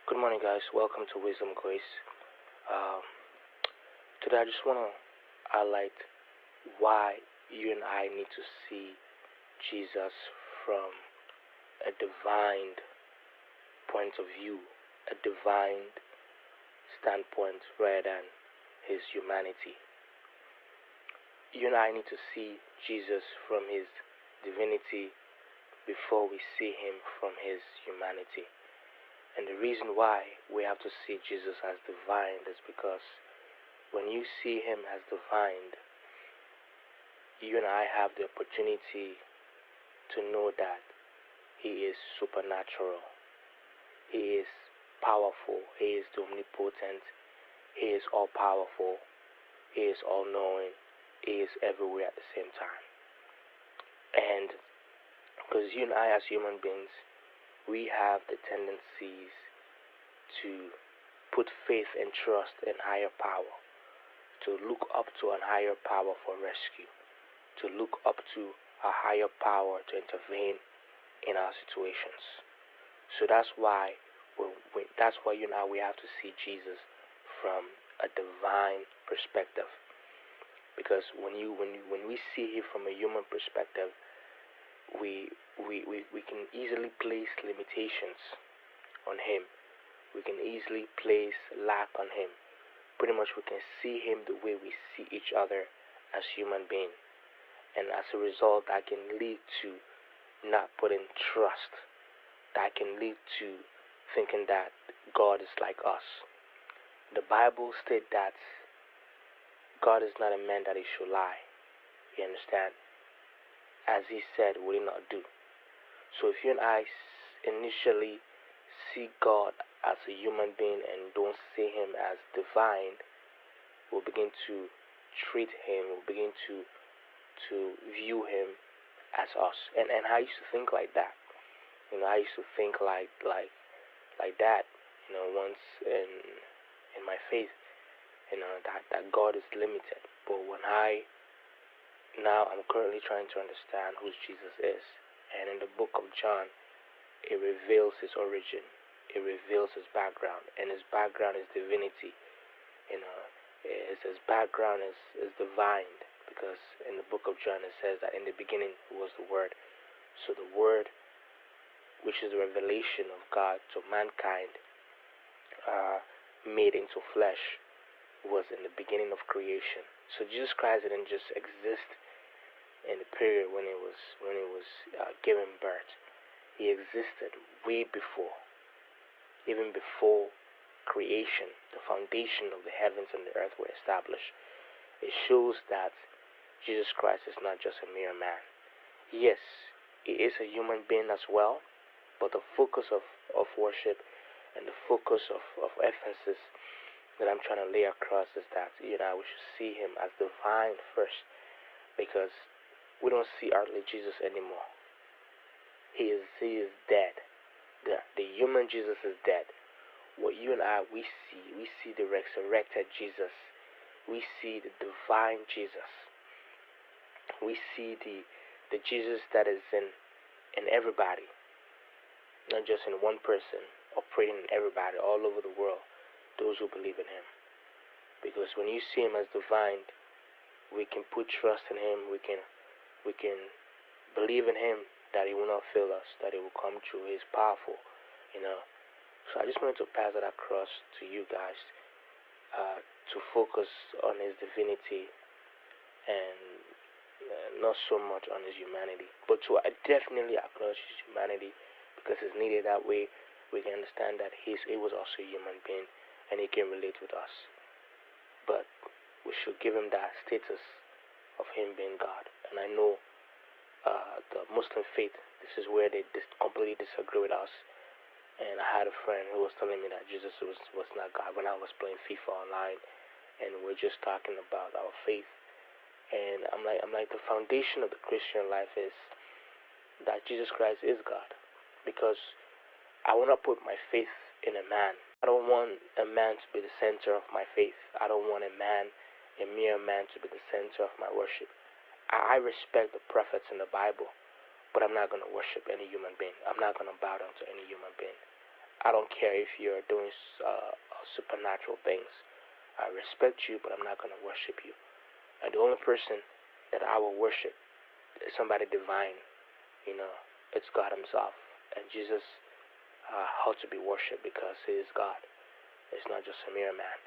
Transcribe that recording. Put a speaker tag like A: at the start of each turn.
A: Good morning, guys. Welcome to Wisdom Grace. Um, Today, I just want to highlight why you and I need to see Jesus from a divine point of view, a divine standpoint rather than his humanity. You and I need to see Jesus from his divinity before we see him from his humanity. And the reason why we have to see Jesus as divine is because when you see him as divine, you and I have the opportunity to know that he is supernatural. He is powerful. He is omnipotent. He is all-powerful. He is all-knowing. He is everywhere at the same time. And because you and I as human beings, we have the tendencies to put faith and trust in higher power, to look up to a higher power for rescue, to look up to a higher power to intervene in our situations. So that's why you and I, we have to see Jesus from a divine perspective. Because when we see him from a human perspective, we can easily place limitations on him. We can easily place lack on him. Pretty much we can see him the way we see each other as human beings. And as a result, that can lead to not putting trust. That can lead to thinking that God is like us. The Bible states that God is not a man that he should lie. You understand? As he said, will he not do? So if you and I initially see God as a human being and don't see him as divine, we'll begin to treat him, we'll begin to view him as us. And I used to think like that. I used to think like that, once in my faith, that God is limited. But now I'm currently trying to understand who Jesus is. And in the book of John, it reveals his origin. It reveals his background. And his background is divinity. His background is divine. Because in the book of John, it says that in the beginning was the Word. So the Word, which is the revelation of God to mankind, made into flesh, was in the beginning of creation. So Jesus Christ didn't just exist in the period when he was given birth. He existed way before, even before creation. The foundation of the heavens and the earth were established. It shows that Jesus Christ is not just a mere man. Yes, he is a human being as well, but the focus of worship and the focus of emphasis that I'm trying to lay across is that we should see him as divine first, because we don't see earthly Jesus anymore. He is dead. The human Jesus is dead. What you and I, we see the resurrected Jesus. We see the divine Jesus. We see the Jesus that is in everybody, not just in one person, operating in everybody all over the world, those who believe in him. Because when you see him as divine, we can put trust in him. We can believe in him that he will not fail us, that he will come true. He is powerful, So I just wanted to pass that across to you guys, to focus on his divinity and not so much on his humanity, but to definitely acknowledge his humanity, because it's needed. That way we can understand that he was also a human being and he can relate with us. But we should give him that status of him being God. And I know the Muslim faith, this is where they completely disagree with us. And I had a friend who was telling me that Jesus was not God when I was playing FIFA online, and we're just talking about our faith. And I'm like, the foundation of the Christian life is that Jesus Christ is God, because I want to put my faith in a man. I don't want a man to be the center of my faith. I don't want a mere man to be the center of my worship. I respect the prophets in the Bible, but I'm not going to worship any human being. I'm not going to bow down to any human being. I don't care if you're doing supernatural things. I respect you, but I'm not going to worship you. And the only person that I will worship is somebody divine. It's God himself. And Jesus ought to be worshipped because he is God. It's not just a mere man.